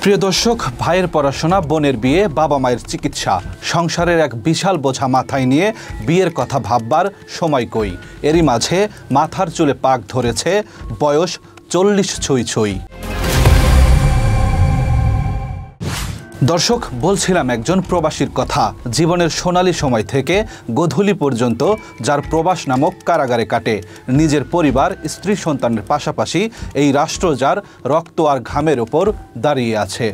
প্রিয় দর্শক, ভাইয়ের পড়াশোনা, বোনের বিয়ে, বাবা মায়ের চিকিৎসা, সংসারের এক বিশাল বোঝা মাথায় নিয়ে বিয়ের কথা ভাববার সময় কই। এরই মাঝে মাথার চুলে পাক ধরেছে, বয়স 40 ছুঁই ছুঁই। দর্শক, বলছিলাম একজন প্রবাসীর কথা। জীবনের সোনালী সময় থেকে গোধূলি পর্যন্ত যার প্রবাস নামক কারাগারে কাটে। নিজের পরিবার, স্ত্রী, সন্তানের পাশাপাশি এই রাষ্ট্র যার রক্ত আর ঘামের ওপর দাঁড়িয়ে আছে।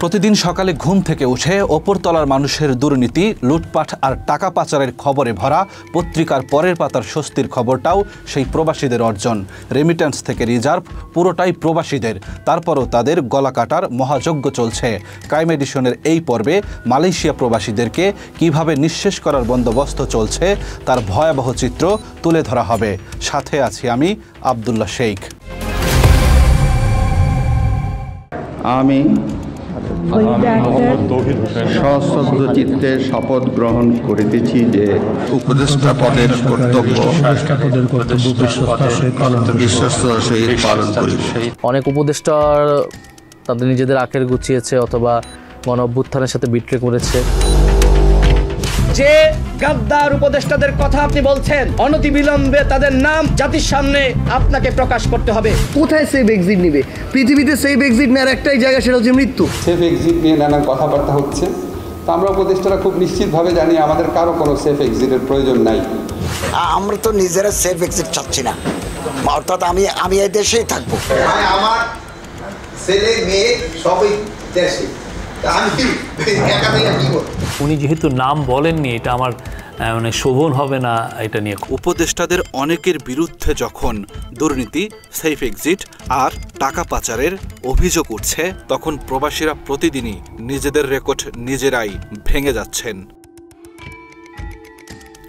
প্রতিদিন সকালে ঘুম থেকে উঠে ওপরতলার মানুষের দুর্নীতি, লুটপাট আর টাকা পাচারের খবরে ভরা পত্রিকার পরের পাতার স্বস্তির খবরটাও সেই প্রবাসীদের অর্জন। রেমিট্যান্স থেকে রিজার্ভ পুরোটাই প্রবাসীদের। তারপরও তাদের গলা কাটার মহাযজ্ঞ চলছে। ক্রাইম এডিশনের এই পর্বে মালয়েশিয়া প্রবাসীদেরকে কিভাবে নিঃশেষ করার বন্দোবস্ত চলছে তার ভয়াবহ চিত্র তুলে ধরা হবে। সাথে আছি আমি, আব্দুল্লাহ শেখ। আমি সশ্রদ্ধ চিত্তে শপথ গ্রহণ করিতেছি যে উপদেষ্টা পদের কর্তব্য বিশ্বস্ততার সহিত পালন করিব। অনেক উপদেষ্টার তাদের নিজেদের আখের গুছিয়েছে অথবা গণ অভ্যুত্থানের সাথে বিট্রে করেছে। যে গাদ্দার উপদেষ্টাদের কথা আপনি বলছেন, অনতিবিলম্বে তাদের নাম জাতির সামনে আপনাকে প্রকাশ করতে হবে। কোথায় সেফ এক্সিট নিবে? পৃথিবীতে সেফ এক্সিট নেওয়ার একটাই জায়গা, সেটা হচ্ছে মৃত্যু। সেফ এক্সিট নিয়ে নানান কথাবার্তা হচ্ছে, তো আমরা উপদেষ্টারা খুব নিশ্চিতভাবে জানি আমাদের কারো কোনো সেফ এক্সিটের প্রয়োজন নাই। আমরা তো নিজেরা সেফ এক্সিট চাচ্ছি না, অর্থাৎ আমি এই দেশেই থাকবো। আমার ছেলে মেয়ে সবই দেশে, উনি যেহেতু নাম বলেননি, এটা আমার মানে শোভন হবে না এটা নিয়ে। উপদেষ্টাদের অনেকের বিরুদ্ধে যখন দুর্নীতি, সেফ এক্সিট আর টাকা পাচারের অভিযোগ উঠছে, তখন প্রবাসীরা প্রতিদিনই নিজেদের রেকর্ড নিজেরাই ভেঙে যাচ্ছেন।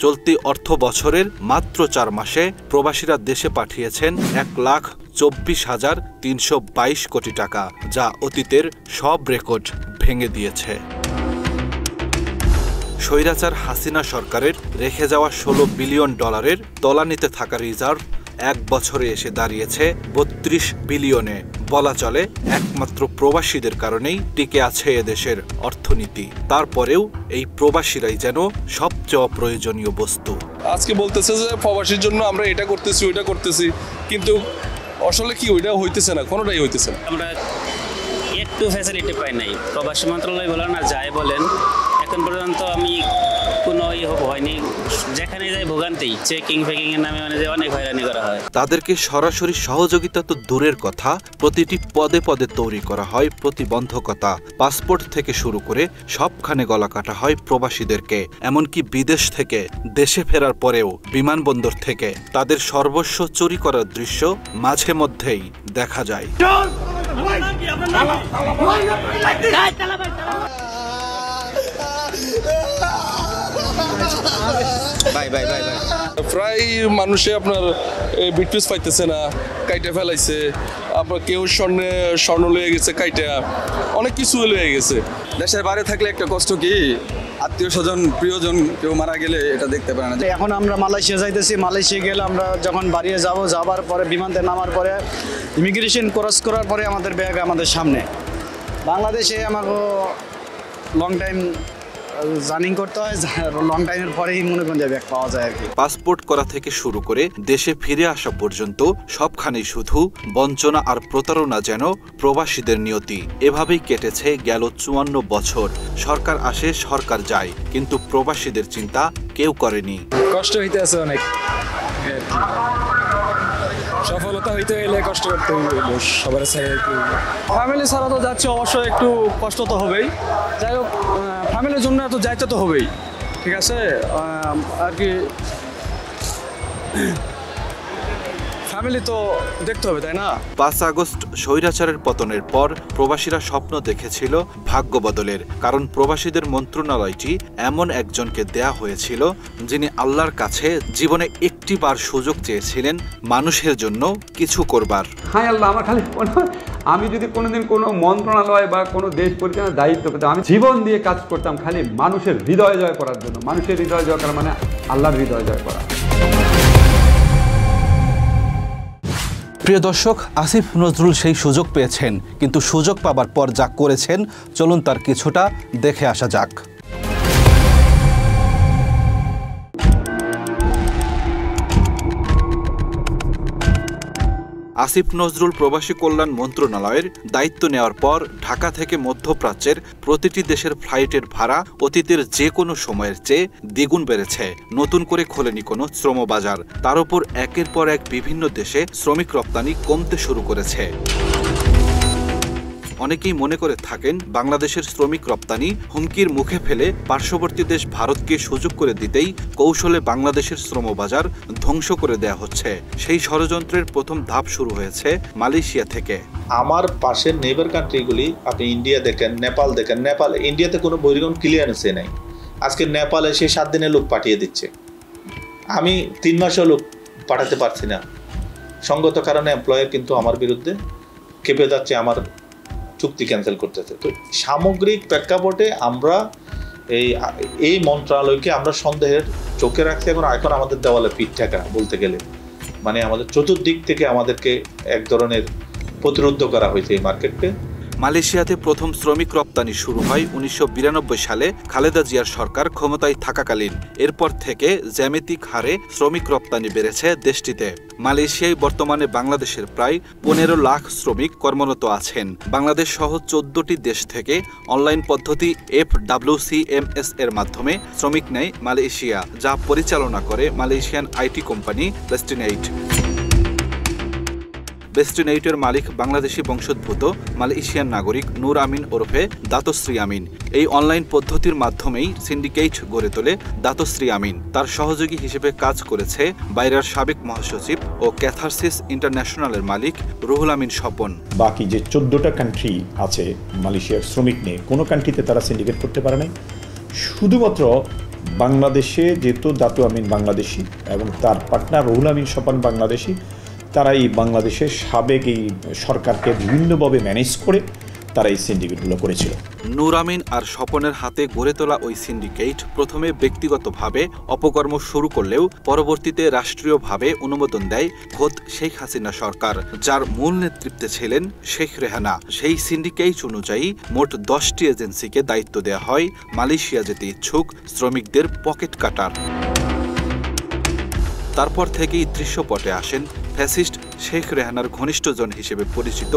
চলতি অর্থ বছরের মাত্র 4 মাসে প্রবাসীরা দেশে পাঠিয়েছেন 1,24,322 কোটি টাকা, যা অতীতের সব রেকর্ড ভেঙে দিয়েছে। স্বৈরাচার হাসিনা সরকারের রেখে যাওয়া $16 বিলিয়ন তলানিতে থাকা রিজার্ভ 1 বছরে এসে দাঁড়িয়েছে 32 বিলিয়নে। বলা চলে একমাত্র প্রবাসীদের কারণেই টিকে আছে এদেশের অর্থনীতি। তারপরেও এই প্রবাসীরাই যেন সবচেয়ে অপ্রয়োজনীয় বস্তু। আজকে বলতেছে যে প্রবাসীর জন্য আমরা এটা করতেছি, ওইটা করতেছি, কিন্তু আসলে কি ওইটা হইতেছে না, কোনোটাই হইতেছে না। আমরা একটু ফ্যাসিলিটি পাই নাই। প্রবাসী মন্ত্রণালয় বলেন আর যাই বলেন, এখন পর্যন্ত আমি কোনো হয়নি। যেখানে যাই ভোগান্তি, চেকিং ফেকিং এর নামে মানে যে অনেক হয়রানি করা হয়। তাদেরকে সরাসরি সহযোগিতা তো দূরের কথা, প্রতিটি পদে পদে তৈরি করা হয় প্রতিবন্ধকতা। পাসপোর্ট থেকে শুরু করে সবখানে গলা কাটা হয় প্রবাসীদেরকে। এমনকি বিদেশ থেকে দেশে ফেরার পরেও বিমানবন্দর থেকে তাদের সর্বস্ব চুরি করার দৃশ্য মাঝে মধ্যেই দেখা যায়। প্রায় মানুষে আপনার বিটপিস পাইতেছে না, কাইটা ফেলাইছে, আপনার কেউ স্বর্ণ লয়ে গেছে, কাইটা অনেক কিছু লয়ে গেছে। দেশের বাইরে থাকলে একটা কষ্ট কি, আত্মীয় স্বজন প্রিয়জন কেউ মারা গেলে এটা দেখতে পারে না। এখন আমরা মালয়েশিয়া যাইতেছি, মালয়েশিয়া গেলে আমরা যখন বাড়িয়ে যাবার পরে বিমানতে নামার পরে ইমিগ্রেশন ক্রস করার পরে আমাদের ব্যাগ আমাদের সামনে। বাংলাদেশে আমাকে লং টাইম জার্নি করতে হয়, লং টাইমের পরেই মনে করেন যে ব্যাগ পাওয়া যায় আর কি। পাসপোর্ট করা থেকে শুরু করে দেশে ফিরে আসা পর্যন্ত সবখানেই শুধু বঞ্চনা আর প্রতারণা যেন প্রবাসীদের নিয়তি। এভাবেই কেটেছে গেল 54 বছর। সরকার আসে, সরকার যায়, কিন্তু প্রবাসীদের চিন্তা কেউ করেনি। কষ্ট হইতে আছে অনেক, সফলতা হইতে গেলে কষ্ট করতে হবে সবার সাথে। ফ্যামিলি ছাড়া তো যাচ্ছে, অবশ্যই একটু কষ্ট তো হবেই। যাই হোক, ফ্যামিলির জন্য তো যাইতে তো হবেই, ঠিক আছে আর কি। ফ্যামিলি তো দেখতে হবে, তাই না? 5 আগস্ট স্বৈরাচারের পতনের পর প্রবাসীরা স্বপ্ন দেখেছিল ভাগ্য বদলের। কারণ প্রবাসীদের মন্ত্রণালয়টি এমন একজনকে দেয়া হয়েছিল যিনি আল্লাহর কাছে জীবনে একটিবার সুযোগ চেয়েছিলেন মানুষের জন্য কিছু করবার। হায় আল্লাহ, আমার খালি আমি যদি কোনোদিন কোনো মন্ত্রণালয় বা কোনো দেশ পরিচালনার দায়িত্ব পেতাম, আমি জীবন দিয়ে কাজ করতাম খালি মানুষের হৃদয় জয় করার জন্য। মানুষের হৃদয় জয় করা মানে আল্লাহর হৃদয় জয় করা। প্রিয় দর্শক, আসিফ নজরুল সেই সুযোগ পেয়েছেন, কিন্তু সুযোগ পাবার পর যা করেছেন চলুন তার কিছুটা দেখে আসা যাক। আসিফ নজরুল প্রবাসী কল্যাণ মন্ত্রণালয়ের দায়িত্ব নেওয়ার পর ঢাকা থেকে মধ্যপ্রাচ্যের প্রতিটি দেশের ফ্লাইটের ভাড়া অতীতের যে কোনো সময়ের চেয়ে দ্বিগুণ বেড়েছে। নতুন করে খোলেনি কোনো শ্রমবাজার, তার উপর একের পর এক বিভিন্ন দেশে শ্রমিক রপ্তানি কমতে শুরু করেছে। অনেকেই মনে করে থাকেন বাংলাদেশের শ্রমিক রপ্তানি হুমকির মুখে ফেলে পার্শ্ববর্তী দেশ ভারতকে সুযোগ করে দিতেই কৌশলে বাংলাদেশের শ্রমবাজার ধ্বংস করে দেয়া হচ্ছে। সেই ষড়যন্ত্রের প্রথম ধাপ শুরু হয়েছে মালয়েশিয়া থেকে। আমার পাশের নেইবার কান্ট্রিগুলি, আপনি ইন্ডিয়া দেখেন, নেপাল দেখেন। ইন্ডিয়াতে কোনো বহির্গমন ক্লিয়ারেন্সে নেই। আজকে নেপালে সে 7 দিনে লোক পাঠিয়ে দিচ্ছে, আমি 3 মাসেও লোক পাঠাতে পারছি না। সঙ্গত কারণে এমপ্লয়ার কিন্তু আমার বিরুদ্ধে খেপে যাচ্ছে, আমার চুক্তি ক্যান্সেল করতেছে। তো সামগ্রিক প্রেক্ষাপটে আমরা এই মন্ত্রণালয়কে আমরা সন্দেহের চোখে রাখছি। এখন আমাদের দেওয়ালে পিঠ ঠেকা বলতে গেলে, মানে আমাদের চতুর্দিক থেকে আমাদেরকে এক ধরনের প্রতিরোধ করা হয়েছে এই মার্কেটকে। মালয়েশিয়াতে প্রথম শ্রমিক রপ্তানি শুরু হয় 1992 সালে খালেদা জিয়ার সরকার ক্ষমতায় থাকাকালীন। এরপর থেকে জ্যামিতিক হারে শ্রমিক রপ্তানি বেড়েছে দেশটিতে। মালয়েশিয়ায় বর্তমানে বাংলাদেশের প্রায় 15 লাখ শ্রমিক কর্মরত আছেন। বাংলাদেশ সহ 14টি দেশ থেকে অনলাইন পদ্ধতি FWCMS এর মাধ্যমে শ্রমিক নেয় মালয়েশিয়া, যা পরিচালনা করে মালয়েশিয়ান আইটি কোম্পানি বেস্টিনেইট। বেস্টিনেইটের মালিক বাংলাদেশি বংশোদ্ভূত মালয়েশিয়ান নাগরিক নূর আমিন ওরফে দাতশ্রী আমিন। এই অনলাইন পদ্ধতির মাধ্যমেই সিন্ডিকেট গড়ে তোলে দাতশ্রী আমিন। তার সহযোগী হিসেবে কাজ করেছে বাইরের সাবেক মহাসচিব ও ক্যাথারসিস ইন্টারন্যাশনালের মালিক রুহুল আমিন স্বপন। বাকি যে 14টা কান্ট্রি আছে মালয়েশিয়ার শ্রমিক নিয়ে, কোনো কান্ট্রিতে তারা সিন্ডিকেট করতে পারে নাই। শুধুমাত্র বাংলাদেশে যেহেতু দাতু আমিন বাংলাদেশি এবং তার পার্টনার রুহুল আমিন স্বপন বাংলাদেশি, তারা এই বাংলাদেশের সাবেক এই সরকারকে বিভিন্নভাবে ম্যানেজ করে তারা এই সিন্ডিকেটগুলো করেছিল। নূর আমিন আর স্বপনের হাতে গড়ে তোলা ওই সিন্ডিকেট প্রথমে ব্যক্তিগতভাবে অপকর্ম শুরু করলেও পরবর্তীতে রাষ্ট্রীয়ভাবে অনুমোদন দেয় খোদ শেখ হাসিনা সরকার, যার মূল নেতৃত্বে ছিলেন শেখ রেহানা। সেই সিন্ডিকেট অনুযায়ী মোট 10টি এজেন্সিকে দায়িত্ব দেওয়া হয় মালয়েশিয়া যেতে ইচ্ছুক শ্রমিকদের পকেট কাটার। তারপর থেকেই দৃশ্যপটে আসেন ফ্যাসিস্ট শেখ রেহানার ঘনিষ্ঠজন হিসেবে পরিচিত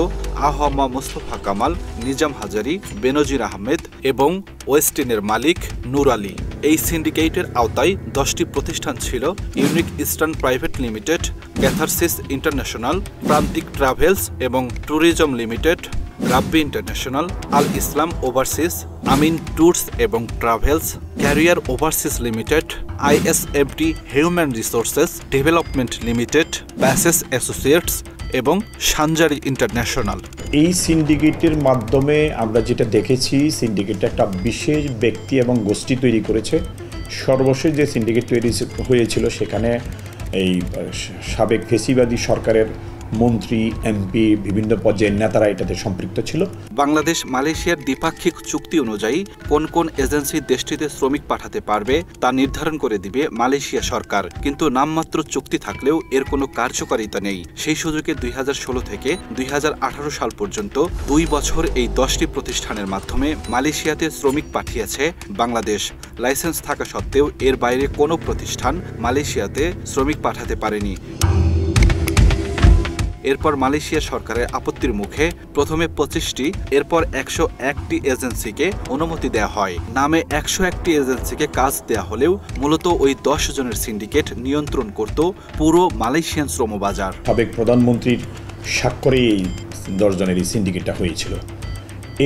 আহমা মুস্তফা কামাল, নিজাম হাজারি, বেনজির আহমেদ এবং ওয়েস্টিনের মালিক নূর আলী। এই সিন্ডিকেটের আওতায় 10টি প্রতিষ্ঠান ছিল: unique eastern private limited, catharsis international, প্রান্তিক ট্রাভেলস এবং ট্যুরিজম লিমিটেড, রাব্বি ইন্টারন্যাশনাল, আল ইসলাম ওভারসিস, আমিন ট্যুরস এবং travels, career Overseas limited, ISFD human resources development limited, passes associates এবং সানজারি ইন্টারন্যাশনাল। এই সিন্ডিকেটের মাধ্যমে আমরা যেটা দেখেছি, সিন্ডিকেট একটা বিশেষ ব্যক্তি এবং গোষ্ঠী তৈরি করেছে। সর্বশেষ যে সিন্ডিকেট তৈরি হয়েছিল সেখানে এই সাবেক ফেসিবাদী সরকারের মন্ত্রী, এমপি, বিভিন্ন পর্যায়ের নেতারা এটাতে সম্পৃক্ত ছিল। বাংলাদেশ মালয়েশিয়ার দ্বিপাক্ষিক চুক্তি অনুযায়ী কোন কোন এজেন্সি দেশটিতে শ্রমিক পাঠাতে পারবে তা নির্ধারণ করে দিবে মালয়েশিয়া সরকার, কিন্তু নামমাত্র চুক্তি থাকলেও এর কোনো কার্যকারিতা নেই। সেই সুযোগে 2016 থেকে 2018 সাল পর্যন্ত 2 বছর এই 10টি প্রতিষ্ঠানের মাধ্যমে মালয়েশিয়াতে শ্রমিক পাঠিয়েছে বাংলাদেশ। লাইসেন্স থাকা সত্ত্বেও এর বাইরে কোনো প্রতিষ্ঠান মালয়েশিয়াতে শ্রমিক পাঠাতে পারেনি। এরপর মালয়েশিয়া সরকারের আপত্তির মুখে প্রথমে 25টি, এরপর 101টি এজেন্সিকে অনুমতি দেওয়া হয়। নামে 101টি এজেন্সিকে কাজ দেওয়া হলেও মূলত ওই 10 জনের সিন্ডিকেট নিয়ন্ত্রণ করত পুরো মালয়েশিয়ান শ্রমবাজার। সাবেক প্রধানমন্ত্রীর স্বাক্ষরে এই 10 জনের এই সিন্ডিকেটটা হয়েছিল।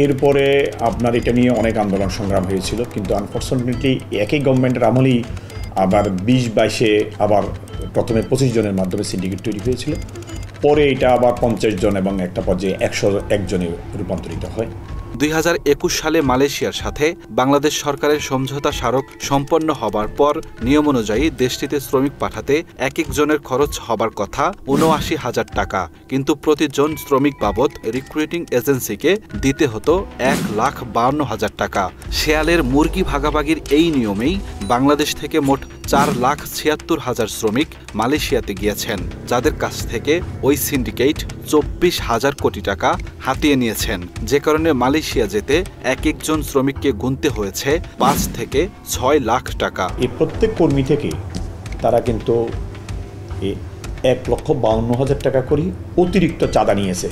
এরপরে আপনার এটা নিয়ে অনেক আন্দোলন সংগ্রাম হয়েছিল, কিন্তু আনফর্চুনেটলি একই গভর্নমেন্টের আমলেই আবার 20-22-এ আবার প্রথমে 25 জনের মাধ্যমে সিন্ডিকেট তৈরি হয়েছিল। পরে এটা আবার 50 জন এবং একটা পর্যায়ে 101 জনে রূপান্তরিত হয়। 2021 সালে মালয়েশিয়ার সাথে বাংলাদেশ সরকারের সমঝোতা স্মারক সম্পন্ন হবার পর নিয়ম অনুযায়ী দেশটিতে শ্রমিক পাঠাতে এক একজনের খরচ হবার কথা 79,000 টাকা, কিন্তু প্রতিজন শ্রমিক বাবদ রিক্রুটিং এজেন্সিকে দিতে হতো 1,52,000 টাকা। শেয়ালের মুরগি ভাগাভাগির এই নিয়মেই বাংলাদেশ থেকে মোট 4,76,000 শ্রমিক মালয়েশিয়াতে গিয়েছেন, যাদের কাছ থেকে ওই সিন্ডিকেট 24,000 কোটি টাকা হাতিয়ে নিয়েছেন, যে কারণে মালয়েশিয়া যেতে এক একজন শ্রমিককে গুনতে হয়েছে 5 থেকে 6 লাখ টাকা। এই প্রত্যেক কর্মী থেকে তারা কিন্তু 1,52,000 টাকা করে অতিরিক্ত চাঁদা নিয়েছে।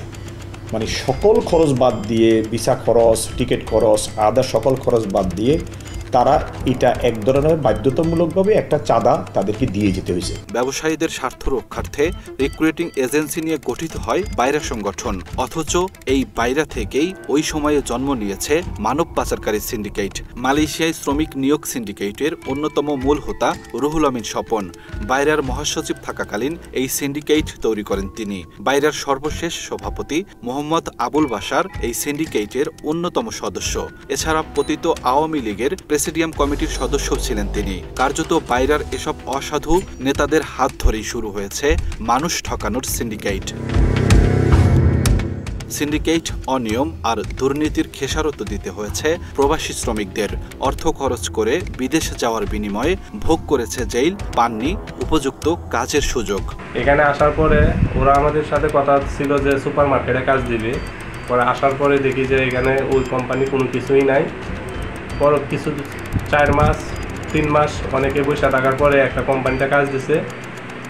মানে সকল খরচ বাদ দিয়ে, ভিসা খরচ, টিকিট খরচ, আদার সকল খরচ বাদ দিয়ে তারা এটা এক ধরনের বাধ্যতামূলকভাবে একটা চাঁদা তাদেরকে দিয়ে যেতে হয়েছে। ব্যবসায়ীদের স্বার্থ রক্ষার্থে রিক্রুটিং এজেন্সি নিয়ে গঠিত হয় বাইরা সংগঠন, অথচ এই বাইরা থেকেই ওই সময়ে জন্ম নিয়েছে মানব পাচারকারী সিন্ডিকেট। মালয়েশিয়ায় শ্রমিক নিয়োগ সিন্ডিকেটের অন্যতম মূল হোতা রুহুল আমিন স্বপন বাইরার মহাসচিব থাকাকালীন এই সিন্ডিকেট তৈরি করেন তিনি। বাইরার সর্বশেষ সভাপতি মোহাম্মদ আবুল বাশার এই সিন্ডিকেটের অন্যতম সদস্য। এছাড়া পতিত আওয়ামী লীগের প্রেসিডিয়াম কমিটির সদস্য ছিলেন তিনি। কার্যত বাইরার এসব অসাধু নেতাদের হাত ধরেই শুরু হয়েছে মানুষ ঠকানোর সিন্ডিকেট। সিন্ডিকেট অনিয়ম আর দুর্নীতির খেসারত দিতে হয়েছে প্রবাসী শ্রমিকদের। অর্থ খরচ করে বিদেশে যাওয়ার বিনিময়ে ভোগ করেছে জেল, পাননি উপযুক্ত কাজের সুযোগ। এখানে আসার পরে ওরা আমাদের সাথে কথা ছিল যে সুপার মার্কেটে কাজ দিবে, পরে আসার পরে দেখি যে এখানে ওই কোম্পানি কোনো কিছুই নাই। পর কিছু 4 মাস 3 মাস অনেকে পয়সা টাকার পরে একটা কোম্পানিতে কাজ দিছে।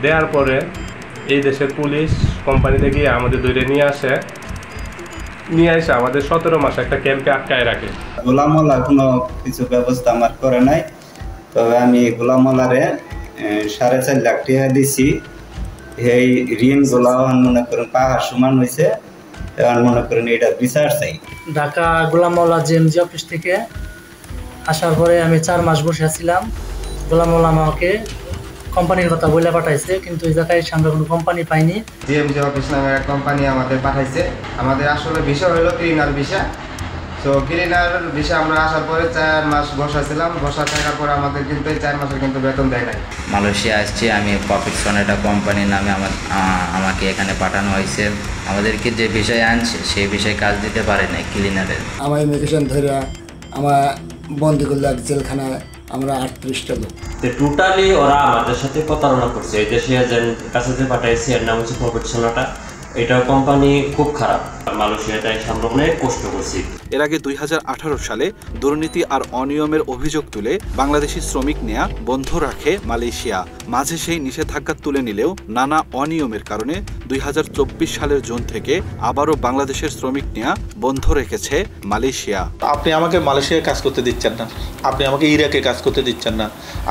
দেওয়ার পরে এই দেশের পুলিশ কোম্পানিতে গিয়ে আমাদের ধরে নিয়ে আসে আমাদের 17 মাস একটা ক্যাম্পে আটকায় রাখে। গোলাম মোল্লা কোনো কিছু ব্যবস্থা আমার করে নাই, তবে আমি গোলাম মোল্লারে 4.5 লাখ টাকা দিছি। এই ঋণ গোলাম মনে করেন পাহাড় সমান হয়েছে, মনে করেন এটা বিচার চাই। ঢাকা গোলাম মোল্লা জিএমজি অফিস থেকে আসার পরে আমি 4 মাস বসে আছিলাম। গোলাম মোল্লা আমাকে কোম্পানির কথা বলে পাঠাইছে, কিন্তু এই জায়গায় আমরা কোনো কোম্পানি পাইনি। জিএমজি অফিস নামের এক কোম্পানি আমাদের পাঠাইছে। আমাদের আসলে বিষয় হলো ক্লিনার ভিসা। তো ক্লিনার ভিসা আমরা আসার পরে 4 মাস বসাছিলাম। বসা থাকার পরে আমাদের কিন্তু এই 4 মাসের কিন্তু বেতন দেয় নাই। মালয়েশিয়া আসছি আমি, প্রফেকশন একটা কোম্পানির নামে আমাকে এখানে পাঠানো হয়েছে। আমাদেরকে যে বিষয়ে আনছে সেই বিষয়ে কাজ দিতে পারে নাই ক্লিনারের। আমার ইমিগ্রেশন ধরে আমার বন্দি করলো এক জেলখানায়, আমরা 38টা লোক। টোটালি ওরা আমাদের সাথে প্রতারণা করছে। এই দেশে কাছে যে পাঠাইছে এর নাম হচ্ছে প্রফেকশনটা। এটা কোম্পানি খুব খারাপ। মালয়েশিয়াতে আমরা অনেক কষ্ট করছি। এর আগে 2018 সালে দুর্নীতি আর অনিয়মের অভিযোগ তুলে বাংলাদেশি শ্রমিক নেয়া বন্ধ রাখে মালয়েশিয়া। মাঝে সেই নিষেধাজ্ঞা তুলে নিলেও নানা অনিয়মের কারণে 2024 সালের জুন থেকে আবারও বাংলাদেশের শ্রমিক নেয়া বন্ধ রেখেছে মালয়েশিয়া। আপনি আমাকে মালয়েশিয়ায় কাজ করতে দিচ্ছেন না, আপনি আমাকে ইরাকে কাজ করতে দিচ্ছেন না,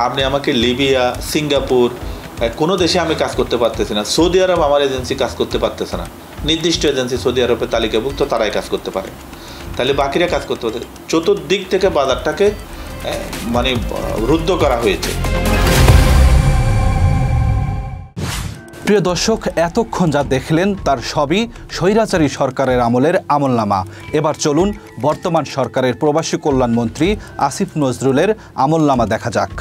আপনি আমাকে লিবিয়া, সিঙ্গাপুর কোনো দেশে আমি কাজ করতে পারতেছি না। সৌদি আরব আমার এজেন্সি কাজ করতে পারতেছে না। নির্দিষ্ট এজেন্সি সৌদি আরবের তালিকাভুক্ত, তারাই কাজ করতে পারে। তাহলে বাকিরা কাজ করতে পারে। চতুর্দিক থেকে বাজারটাকে মানে রুদ্ধ করা হয়েছে। প্রিয় দর্শক, এতক্ষণ যা দেখলেন তার সবই স্বৈরাচারী সরকারের আমলের আমলনামা। এবার চলুন বর্তমান সরকারের প্রবাসী কল্যাণ মন্ত্রী আসিফ নজরুলের আমলনামা দেখা যাক।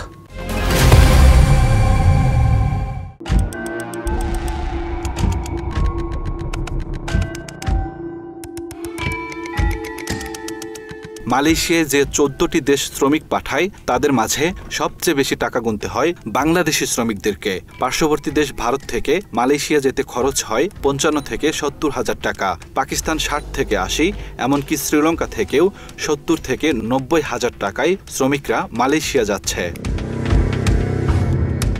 মালয়েশিয়ায় যে 14টি দেশ শ্রমিক পাঠায় তাদের মাঝে সবচেয়ে বেশি টাকা গুনতে হয় বাংলাদেশি শ্রমিকদেরকে। পার্শ্ববর্তী দেশ ভারত থেকে মালয়েশিয়া যেতে খরচ হয় 55 থেকে 70 হাজার টাকা, পাকিস্তান 60 থেকে 80, এমনকি শ্রীলঙ্কা থেকেও 70 থেকে 90 হাজার টাকায় শ্রমিকরা মালয়েশিয়া যাচ্ছে।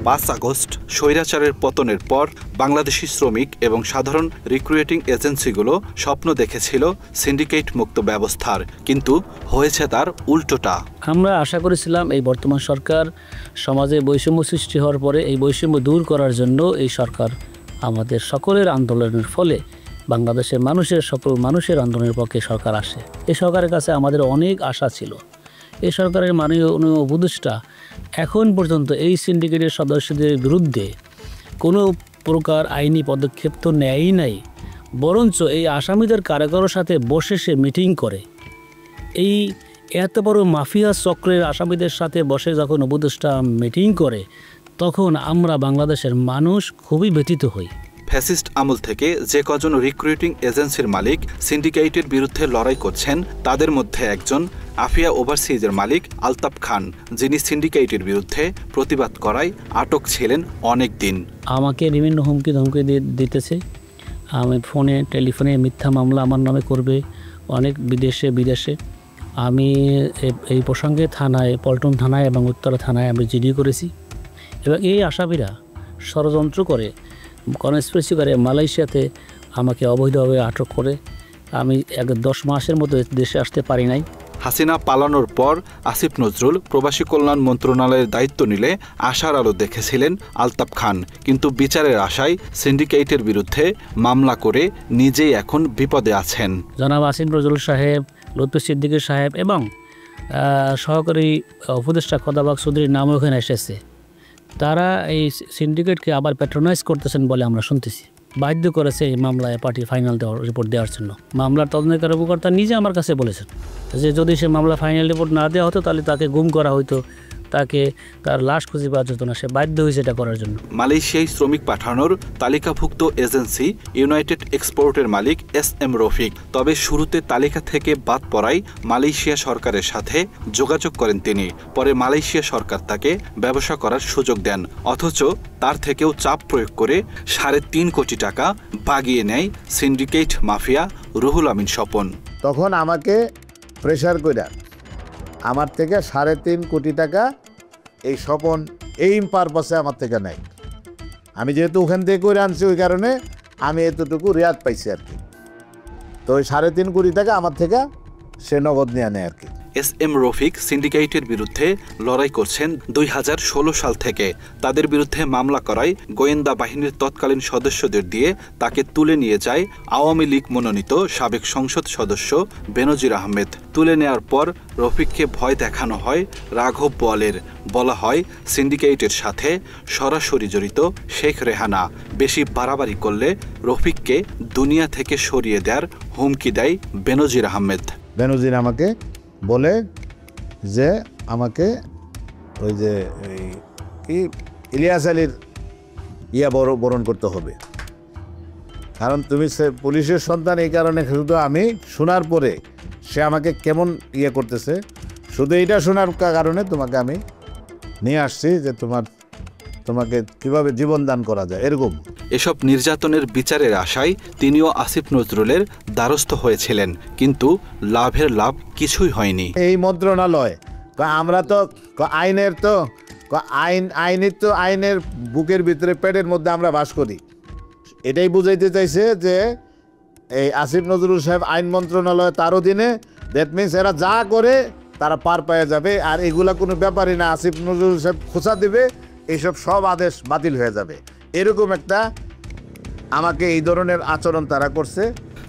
5 আগস্ট স্বৈরাচারের পতনের পর বাংলাদেশি শ্রমিক এবং সাধারণ রিক্রুটিং এজেন্সিগুলো স্বপ্ন দেখেছিল সিন্ডিকেট মুক্ত ব্যবস্থার, কিন্তু হয়েছে তার উল্টোটা। আমরা আশা করেছিলাম এই বর্তমান সরকার সমাজে বৈষম্য সৃষ্টি হওয়ার পরে এই বৈষম্য দূর করার জন্য এই সরকার আমাদের সকলের আন্দোলনের ফলে বাংলাদেশের সকল মানুষের আন্দোলনের পক্ষে সরকার আসে। এই সরকারের কাছে আমাদের অনেক আশা ছিল। এই সরকারের মাননীয় উপদেষ্টা এখন পর্যন্ত এই সিন্ডিকেটের সদস্যদের বিরুদ্ধে কোনো প্রকার আইনি পদক্ষেপ তো নেয়ই নাই, বরঞ্চ এই আসামিদের কারাগারের সাথে বসে সে মিটিং করে। এই এত বড় মাফিয়া চক্রের আসামিদের সাথে বসে যখন উপদেষ্টা মিটিং করে, তখন আমরা বাংলাদেশের মানুষ খুবই ব্যথিত হই। ফ্যাসিস্ট আমল থেকে যে কজন রিক্রুটিং এজেন্সির মালিক সিন্ডিকেটের বিরুদ্ধে লড়াই করছেন তাদের মধ্যে একজন আফিয়া ওভারসিজের মালিক আলতাফ খান, যিনি সিন্ডিকেটের বিরুদ্ধে প্রতিবাদ করায় আটক ছিলেন অনেক দিন। আমাকে বিভিন্ন হুমকি ধমকি দিতেছে, আমি টেলিফোনে মিথ্যা মামলা আমার নামে করবে অনেক বিদেশে। আমি এই প্রসঙ্গে থানায়, পল্টন থানায় এবং উত্তরা থানায় আমি জিডি করেছি এবং এই আসামিরা ষড়যন্ত্র করে কনস্পিরেসি করে মালয়েশিয়াতে আমাকে অবৈধভাবে আটক করে আমি 10 মাসের মতো দেশে আসতে পারি নাই। হাসিনা পালানোর পর আসিফ নজরুল প্রবাসী কল্যাণ মন্ত্রণালয়ের দায়িত্ব নিলে আশার আলো দেখেছিলেন আলতাফ খান, কিন্তু বিচারের আশায় সিন্ডিকেটের বিরুদ্ধে মামলা করে নিজেই এখন বিপদে আছেন। জনাব আসিফ নজরুল সাহেব, লুৎফি সিদ্দিকী সাহেব এবং সহকারী উপদেষ্টা খোদাবাগ চৌধুরীর নামও ওখানে এসেছে। তারা এই সিন্ডিকেটকে আবার প্যাট্রোনাইজ করতেছেন বলে আমরা শুনতেছি। বাধ্য করেছে এই মামলায় পার্টি ফাইনাল রিপোর্ট দেওয়ার জন্য। মামলার তদন্তকারী কর্মকর্তা নিজে আমার কাছে বলেছেন যে যদি সে মামলা ফাইনাল রিপোর্ট না দেওয়া হতো তাহলে তাকে গুম করা হতো, তাকে তার লাশ খুঁজে পাওয়া যেত না। সে বাধ্য হয়েছে এটা করার জন্য। মালয়েশিয়ায় শ্রমিক পাঠানোর তালিকাভুক্ত এজেন্সি ইউনাইটেড এক্সপোর্টের মালিক SM রফিক। তবে শুরুতে তালিকা থেকে বাদ পড়ায় মালয়েশিয়া সরকারের সাথে যোগাযোগ করেন তিনি। পরে মালয়েশিয়া সরকার তাকে ব্যবসা করার সুযোগ দেন, অথচ তার থেকেও চাপ প্রয়োগ করে 3.5 কোটি টাকা বাগিয়ে নেয় সিন্ডিকেট মাফিয়া রুহুল আমিন স্বপন। তখন আমাকে প্রেশার করে আমার থেকে 3.5 কোটি টাকা এই স্বপন এই পারপাসে আমার থেকে নেয়। আমি যেহেতু ওখান থেকে করে আনছি ওই কারণে আমি এতটুকু রেয়াত পাইছি আর কি। তো ওই 3.5 কোটি টাকা আমার থেকে সে নগদ নিয়ে নেয় আর কি। SM রফিক সিন্ডিকেটের বিরুদ্ধে লড়াই করছেন 2016 সাল থেকে। তাদের বিরুদ্ধে মামলা করায় গোয়েন্দা বাহিনীর তৎকালীন সদস্যদের দিয়ে তাকে তুলে নিয়ে যায় আওয়ামী লীগ মনোনীত সাবেক সংসদ সদস্য বেনজির আহমেদ। তুলে নেওয়ার পর রফিককে ভয় দেখানো হয় রাঘব বোয়ালের। বলা হয় সিন্ডিকেটের সাথে সরাসরি জড়িত শেখ রেহানা বেশি বাড়াবাড়ি করলে রফিককে দুনিয়া থেকে সরিয়ে দেওয়ার হুমকি দেয় বেনজির আহমেদ। বেনজির আমাকে বলে যে আমাকে ওই যে কি ইলিয়াস আলীর বরণ করতে হবে, কারণ তুমি পুলিশের সন্তান। এই কারণে শুধু আমি শোনার পরে সে আমাকে কেমন করতেছে, শুধু এইটা শোনার কারণে তোমাকে আমি নিয়ে আসছি যে তোমাকে কিভাবে জীবন দান করা যায় এরকম। এসব নির্যাতনের বিচারের আশায় তিনিও আসিফ নজরুলের দ্বারস্থ হয়েছিলেন, কিন্তু লাভের লাভ কিছুই হয়নি। এই মন্ত্রণালয় আমরা তো আইনের আইনের বুকের ভিতরে পেটের মধ্যে আমরা বাস করি, এটাই বুঝাইতে চাইছে যে এই আসিফ নজরুল সাহেব আইন মন্ত্রণালয় তার অধীনে। দ্যাট মিনস এরা যা করে তারা পার পেয়ে যাবে, আর এগুলা কোনো ব্যাপারই না। আসিফ নজরুল সাহেব খোঁচা দিবে, এইসব সব আদেশ বাতিল হয়ে যাবে, এরকম একটা আমাকে এই ধরনের আচরণ তারা করছে।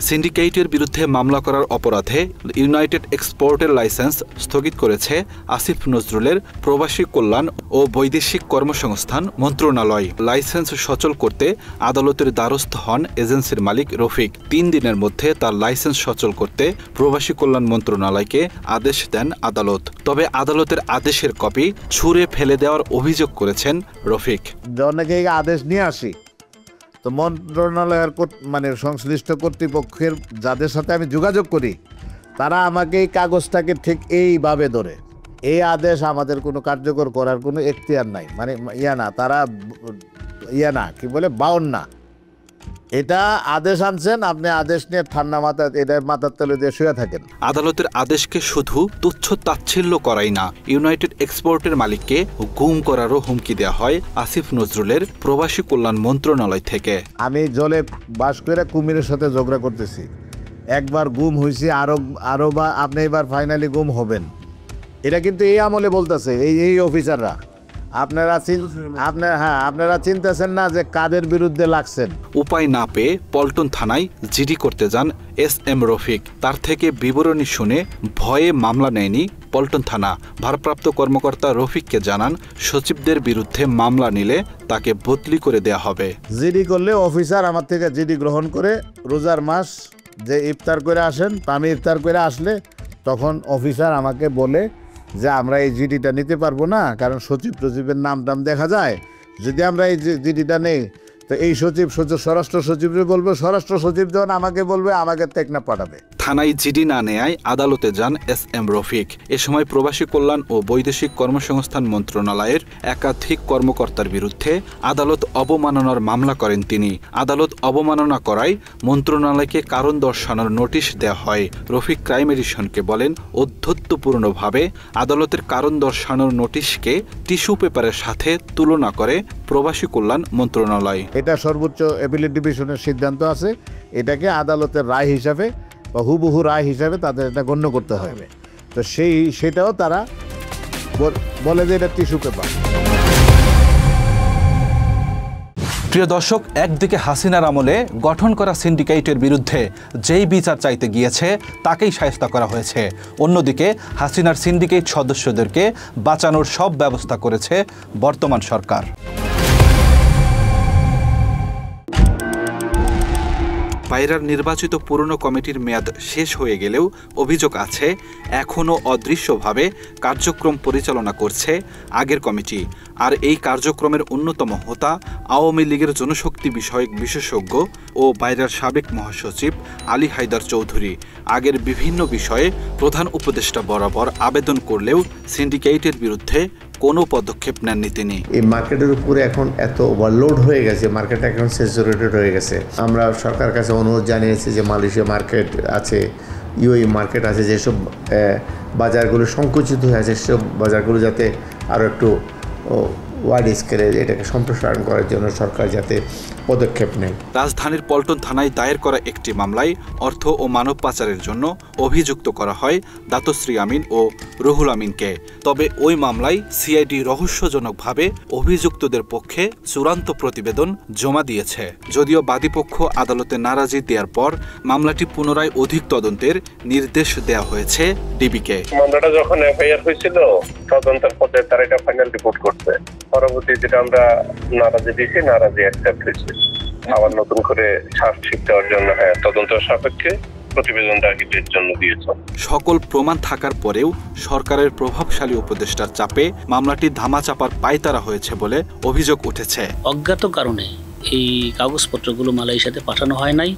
সিন্ডিকেটের বিরুদ্ধে মামলা করার অপরাধে ইউনাইটেড এক্সপোর্টের লাইসেন্স স্থগিত করেছে আসিফ নজরুলের প্রবাসী কল্যাণ ও বৈদেশিক কর্মসংস্থান মন্ত্রণালয়। লাইসেন্স সচল করতে আদালতের দ্বারস্থ হন এজেন্সির মালিক রফিক। 3 দিনের মধ্যে তার লাইসেন্স সচল করতে প্রবাসী কল্যাণ মন্ত্রণালয়কে আদেশ দেন আদালত। তবে আদালতের আদেশের কপি ছুঁড়ে ফেলে দেওয়ার অভিযোগ করেছেন রফিক। অনেকে আদেশ নিয়ে আসি, তো মন্ত্রণালয়ের সংশ্লিষ্ট কর্তৃপক্ষের যাদের সাথে আমি যোগাযোগ করি তারা আমাকে এই কাগজটাকে ঠিক এইভাবে ধরে, এই আদেশ আমাদের কোনো কার্যকর করার কোনো এখতিয়ার নাই, তারা কি বলে বাউন না, এটা আদেশ আনছেন আপনি, আদেশ নিয়ে ঠান্ডা মাথায় এটা মাথার তলে দিয়ে শুয়ে থাকেন। আদালতের আদেশকে শুধু তুচ্ছ তাচ্ছিল্য করাই না, ইউনাইটেড এক্সপোর্টের মালিককে গুম করারও হুমকি দেওয়া হয় আসিফ নজরুলের প্রবাসী কল্যাণ মন্ত্রণালয় থেকে। আমি জলে বাস করে কুমিরের সাথে ঝগড়া করতেছি, একবার গুম হয়েছি, আরো বা আপনি এবার ফাইনালি গুম হবেন, এটা কিন্তু এই আমলে বলতেছে এই অফিসাররা। আপনারা চিন্তাছেন না যে কাদের বিরুদ্ধে লাগছেন। উপায় না পেয়ে পল্টন থানায় জিডি করতে যান SM রফিক। তার থেকে বিবরণী শুনে ভয়ে মামলা নেয়নি পল্টন থানা। ভারপ্রাপ্ত কর্মকর্তা রফিককে জানান সচিবদের বিরুদ্ধে মামলা নিলে তাকে বদলি করে দেয়া হবে। জিডি করলে অফিসার আমার থেকে জিডি গ্রহণ করে রোজার মাস যে ইফতার করে আসেন, আমি ইফতার করে আসলে তখন অফিসার আমাকে বলে যে আমরা এই জিডিটা নিতে পারবো না, কারণ সচিবের নাম দেখা যায়, যদি আমরা এই জিডিটা নেই তো এই সচিব স্বরাষ্ট্র সচিবরে বলবে, স্বরাষ্ট্র সচিব যখন আমাকে বলবে, আমাকে টেকনাফ পাঠাবে। থানায় জিডি না নেয়ায় আদালতে যান এস.এম. রফিক। এ সময় প্রবাসী কল্যাণ ও বৈদেশিক কর্মসংস্থান মন্ত্রণালয়ের একাধিক কর্মকর্তার বিরুদ্ধে আদালত অবমাননার মামলা করেন তিনি। আদালত অবমাননা করায় মন্ত্রণালয়কে কারণ দর্শানোর নোটিশ দেওয়া হয়। রফিক ক্রাইম এডিশনকে বলেন, অধ্যত্বপূর্ণভাবে আদালতের কারণ দর্শানোর নোটিশকে টিস্যু পেপারের সাথে তুলনা করে প্রবাসী কল্যাণ মন্ত্রণালয়। এটা সর্বোচ্চ অ্যাপিলেট ডিভিশনের সিদ্ধান্ত আছে, এটাকে আদালতের রায় হিসাবে বা হুবহু রায় হিসাবে তাদের এটা গণ্য করতে হবে। তো সেটাও তারা বলে যে এটা টিস্যু পেপার। প্রিয় দর্শক, একদিকে হাসিনার আমলে গঠন করা সিন্ডিকেটের বিরুদ্ধে যেই বিচার চাইতে গিয়েছে তাকেই শায়েস্তা করা হয়েছে, অন্যদিকে হাসিনার সিন্ডিকেট সদস্যদেরকে বাঁচানোর সব ব্যবস্থা করেছে বর্তমান সরকার। পায়রার নির্বাচিত পুরনো কমিটির মেয়াদ শেষ হয়ে গেলেও অভিযোগ আছে এখনও অদৃশ্যভাবে কার্যক্রম পরিচালনা করছে আগের কমিটি। আর এই কার্যক্রমের অন্যতম হোতা আওয়ামী লীগের জনশক্তি বিষয়ক বিশেষজ্ঞ ও পায়রার সাবেক মহাসচিব আলী হায়দার চৌধুরী। আগের বিভিন্ন বিষয়ে প্রধান উপদেষ্টা বরাবর আবেদন করলেও সিন্ডিকেটের বিরুদ্ধে কোনো পদক্ষেপ নেননি তিনি। এই মার্কেটের উপরে এখন এত ওভারলোড হয়ে গেছে, মার্কেট এখন স্যাচুরেটেড হয়ে গেছে। আমরা সরকার কাছে অনুরোধ জানিয়েছি যে মালয়েশিয়া মার্কেট আছে, ইউএই মার্কেট আছে, যেসব বাজারগুলো সংকুচিত হয়ে আছে সেসব বাজারগুলো যাতে আরও একটু ওয়াইড স্কেলে এটাকে সম্প্রসারণ করার জন্য সরকার যাতে পদক্ষেপ নেয়। রাজধানীর পল্টন থানায় দায়ের করা একটি মামলায় অর্থ ও মানব পাচারের জন্য অভিযুক্ত করা হয় দাতশ্রী আমিন ও রুহুল আমিনকে। তবে ওই মামলায় সিআইডি রহস্যজনকভাবে অভিযুক্তদের পক্ষে চূড়ান্ত প্রতিবেদন জমা দিয়েছে। যদিও বাদীপক্ষ আদালতে নারাজি দেওয়ার পর মামলাটি পুনরায় অধিক তদন্তের নির্দেশ দেওয়া হয়েছে ডিবিকে। মামলাটা যখন এফআইআর হয়েছিল তদন্তের পথে তারা এটা ফাইনাল রিপোর্ট করছে, পরবর্তী যেটা আমরা নারাজি দিয়েছি, নারাজি অ্যাকসেপ্ট হয়েছে। আবার নতুন করে চার্জশিট দেওয়ার জন্য তদন্ত সাপেক্ষে প্রতিবেদনটা আর্কিটের জন্য দিয়েছে। সকল প্রমাণ থাকার পরেও সরকারের প্রভাবশালী উপদেষ্টার চাপে মামলাটি ধামাচাপার পায়তারা হয়েছে বলে অভিযোগ উঠেছে। অজ্ঞাত কারণে এই কাগজপত্রগুলো মালয়েশিয়াতে পাঠানো হয় নাই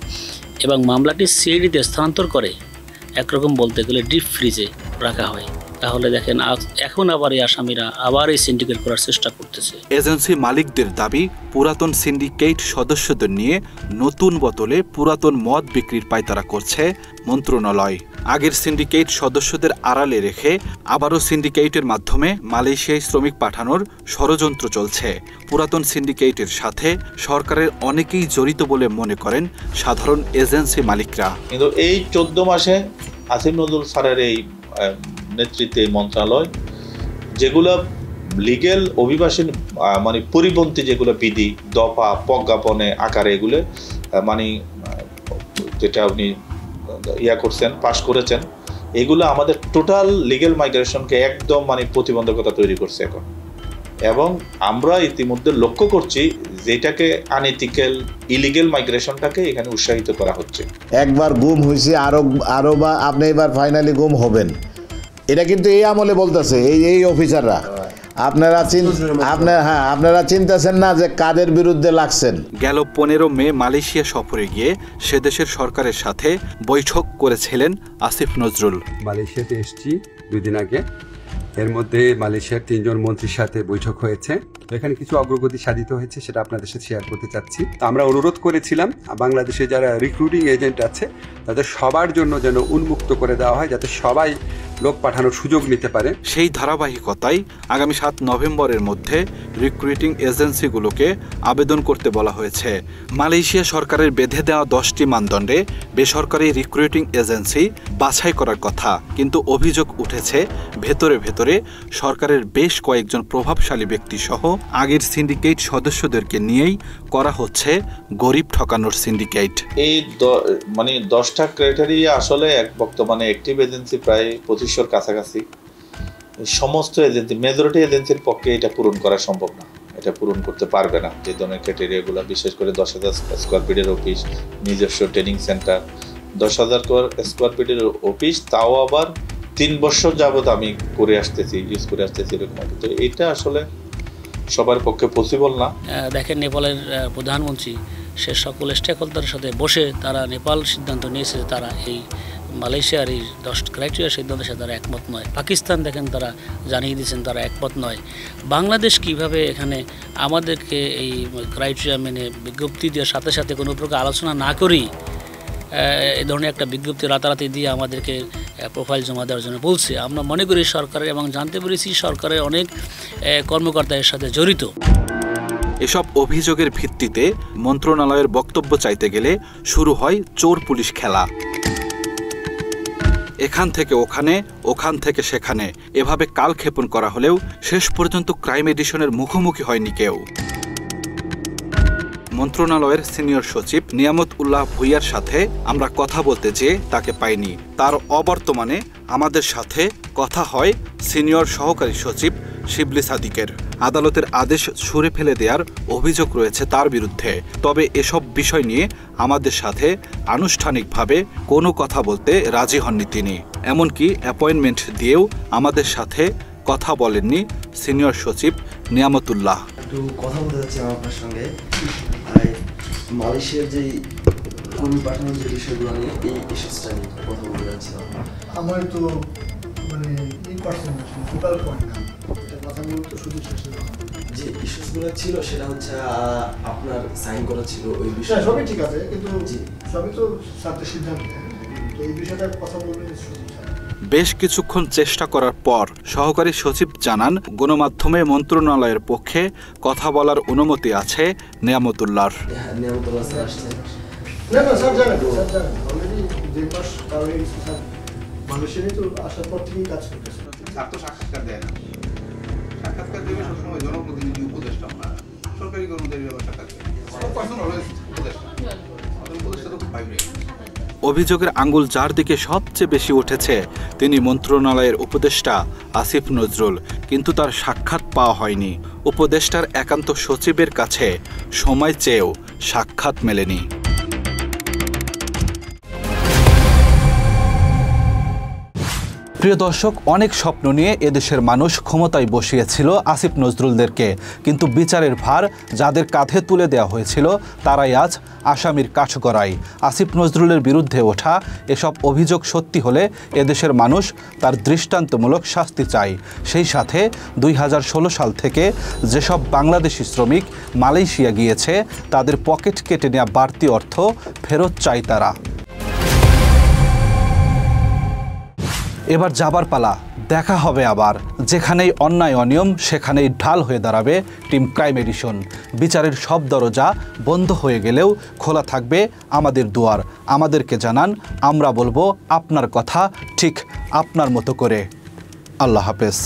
এবং মামলাটি সিআইডিতে স্থানান্তর করে একরকম বলতে গেলে ডিপ ফ্রিজে রাখা হয়। তাহলে দেখেন এখন আবার এই আসামিরা আবার এই সিন্ডিকেট করার চেষ্টা করতেছে। এজেন্সি মালিকদের দাবি, পুরাতন সিন্ডিকেট সদস্যদের নিয়ে নতুন বোতলে পুরাতন মদ বিক্রির পায়তারা করছে মন্ত্রণালয়। আগের সিন্ডিকেট সদস্যদের আড়ালে রেখে আবারও সিন্ডিকেটের মাধ্যমে মালয়েশিয়ায় শ্রমিক পাঠানোর ষড়যন্ত্র চলছে। পুরাতন সিন্ডিকেটের সাথে সরকারের অনেকেই জড়িত বলে মনে করেন সাধারণ এজেন্সি মালিকরা। কিন্তু এই 14 মাসে আসিফ নজরুল স্যারের এই নেতৃত্বে মন্ত্রণালয় যেগুলো লিগেল অভিবাসী মানে পরিপন্থী যেগুলো বিধি দফা প্রজ্ঞাপনে আকারে এগুলো মানে যেটা আপনি করছেন পাশ করেছেন, এগুলো আমাদের টোটাল লিগেল মাইগ্রেশনকে একদম মানে প্রতিবন্ধকতা তৈরি করছে এখন। এবং আমরা ইতিমধ্যে লক্ষ্য করছি যেটাকে আনএথিক্যাল ইলিগেল মাইগ্রেশনটাকে এখানে উৎসাহিত করা হচ্ছে। একবার গুম হয়েছে, আরো বা আপনি এবার ফাইনালি গুম হবেন, এটা কিন্তু এই আমলে বলতেছে এই অফিসাররা। আপনারা চিন্তাছেন না যে কাদের বিরুদ্ধে লাগছেন। গেল 15 মে মালয়েশিয়া সফরে গিয়ে সে দেশের সরকারের সাথে বৈঠক করেছিলেন আসিফ নজরুল। মালয়েশিয়াতে এসেছি 2 দিন আগে, এর মধ্যে মালয়েশিয়ার 3 জন মন্ত্রীর সাথে বৈঠক হয়েছে। এখানে কিছু অগ্রগতি সাধিত হয়েছে, সেটা আপনাদের সাথে শেয়ার করতে চাচ্ছি। আমরা অনুরোধ করেছিলাম বাংলাদেশে যারা রিক্রুটিং এজেন্ট আছে তাদের সবার জন্য যেন উন্মুক্ত করে দেওয়া হয়, যাতে সবাই লোক পাঠানোর সুযোগ নিতে পারে। সেই ধারাবাহিকতায় আগামী 7 নভেম্বরের মধ্যে রিক্রুটিং এজেন্সিগুলোকে আবেদন করতে বলা হয়েছে। মালয়েশিয়া সরকারের বেঁধে দেওয়া 10টি মানদণ্ডে বেসরকারি রিক্রুটিং এজেন্সি বাছাই করার কথা, কিন্তু অভিযোগ উঠেছে ভেতরে ভেতরে সরকারের বেশ কয়েকজন প্রভাবশালী ব্যক্তি সহ আগের সিন্ডিকেট সদস্যদেরকে নিয়েই করা হচ্ছে গরিব ঠকানোর সিন্ডিকেট। এই মানে 10টা ক্রাইটেরিয়া আসলে বর্তমানে অ্যাক্টিভ এজেন্সি প্রায় 2500-র কাছাকাছি। সমস্ত এজেন্সি, মেজরিটি এজেন্সির পক্ষে এটা পূরণ করা সম্ভব না, এটা পূরণ করতে পারবে না যে ধরনের ক্রাইটেরিয়াগুলো। বিশেষ করে 10,000 স্কোয়ার ফিটের অফিস, নিজস্ব ট্রেনিং সেন্টার, 10,000 স্কোয়ার ফিটের অফিস, তাও আবার 3 বছর যাবত আমি করে আসতেছি, ইউজ করে আসতেছি এরকম। তো এটা আসলে সবার পক্ষে পসিবল না। দেখেন নেপালের প্রধানমন্ত্রী সে সকল স্টেক হোল্ডারের সাথে বসে তারা নেপাল সিদ্ধান্ত নিয়েছে যে তারা এই মালয়েশিয়ার এই 10 ক্রাইটেরিয়া সিদ্ধান্তের সাথে তারা একমত নয়। পাকিস্তান দেখেন তারা জানিয়ে দিয়েছেন তারা একমত নয়। বাংলাদেশ কিভাবে এখানে আমাদেরকে এই ক্রাইটেরিয়া মেনে বিজ্ঞপ্তি দেওয়ার সাথে সাথে কোনো প্রকার আলোচনা না করেই এই ধরনের একটা বিজ্ঞপ্তি রাতারাতি দিয়ে আমাদেরকে প্রোফাইল জমা দেওয়ার জন্য বলছে। আমরা মনে করি সরকারের, এবং জানতে পেরেছি সরকারের অনেক কর্মকর্তা এর সাথে জড়িত। এসব অভিযোগের ভিত্তিতে মন্ত্রণালয়ের বক্তব্য চাইতে গেলে শুরু হয় চোর পুলিশ খেলা। এখান থেকে ওখানে, ওখান থেকে সেখানে, এভাবে কালক্ষেপণ করা হলেও শেষ পর্যন্ত ক্রাইম এডিশনের মুখোমুখি হয়নি কেউ। মন্ত্রণালয়ের সিনিয়র সচিব নিয়ামত উল্লাহ ভূঁইয়ার সাথে আমরা কথা বলতে যেয়ে তাকে পাইনি। তার অবর্তমানে আমাদের সাথে কথা হয় সিনিয়র সহকারী সচিব শিবলি সাদিকের। আদালতের আদেশ ছুঁড়ে ফেলে দেওয়ার অভিযোগ রয়েছে তার বিরুদ্ধে। তবে এসব বিষয় নিয়ে আমাদের সাথে আনুষ্ঠানিকভাবে কোনো কথা বলতে রাজি হননি তিনি। এমনকি অ্যাপয়েন্টমেন্ট দিয়েও আমাদের সাথে কথা বলেননি সিনিয়র সচিব নিয়ামতুল্লাহ। একটু কথা বলতে চাচ্ছিলাম আপনার সঙ্গে মালয়েশিয়ার যে কর্মী পাঠানোর যে বিষয়গুলো নিয়ে, এই ইস্যুসটা নিয়ে কথা বলতে চাচ্ছিলাম। আমার তো মানে ফোকাল পয়েন্ট না, কথা বলতে শুধু যে ইস্যুসগুলো ছিল সেটা হচ্ছে আপনার সাইন করা ছিল ওই বিষয়ে। সবই ঠিক আছে, কিন্তু সবই তো ছাত্রের সিদ্ধান্ত, তো এই বিষয়টা কথা বলবেন। বেশ কিছুক্ষণ চেষ্টা করার পর সহকারী সচিব জানান গণমাধ্যমে মন্ত্রণালয়ের পক্ষে কথা বলার অনুমতি আছে নিয়ামতুল্লাহর। নিয়ামতুল্লাহ স্যার আসছেন? না না স্যার জানেন, অলরেডি যে মাস পার হয়ে গেছে স্যার, মানুষের তো আসার পর থেকেই কাজ করতেছে। ছাত্র সাক্ষাৎকার দেয় না, সাক্ষাৎকার দেবে সবসময় জনপ্রতিনিধি উপদেষ্টা, সরকারি কর্মচারী সাক্ষাৎকার পার্সোনাল উপদেষ্টা, উপদেষ্টা তো খুব ভাইব্রেট। অভিযোগের আঙ্গুল যার দিকে সবচেয়ে বেশি উঠেছে তিনি মন্ত্রণালয়ের উপদেষ্টা আসিফ নজরুল, কিন্তু তার সাক্ষাৎ পাওয়া হয়নি। উপদেষ্টার একান্ত সচিবের কাছে সময় চেয়েও সাক্ষাৎ মেলেনি। প্রিয় দর্শক, অনেক স্বপ্ন নিয়ে এদেশের মানুষ ক্ষমতায় বসিয়েছিল আসিফ নজরুলদেরকে, কিন্তু বিচারের ভার যাদের কাঁধে তুলে দেওয়া হয়েছিল তারাই আজ আসামির কাঠগড়ায়। আসিফ নজরুলের বিরুদ্ধে ওঠা এসব অভিযোগ সত্যি হলে এদেশের মানুষ তার দৃষ্টান্তমূলক শাস্তি চায়। সেই সাথে 2016 সাল থেকে যেসব বাংলাদেশি শ্রমিক মালয়েশিয়া গিয়েছে তাদের পকেট কেটে নেওয়া বাড়তি অর্থ ফেরত চায় তারা। এবার যাবার পালা, দেখা হবে আবার। যেখানেই অন্যায় অনিয়ম সেখানেই ঢাল হয়ে দাঁড়াবে টিম ক্রাইম এডিশন। বিচারের সব দরজা বন্ধ হয়ে গেলেও খোলা থাকবে আমাদের দুয়ার। আমাদেরকে জানান, আমরা বলবো আপনার কথা ঠিক আপনার মতো করে। আল্লাহ হাফেজ।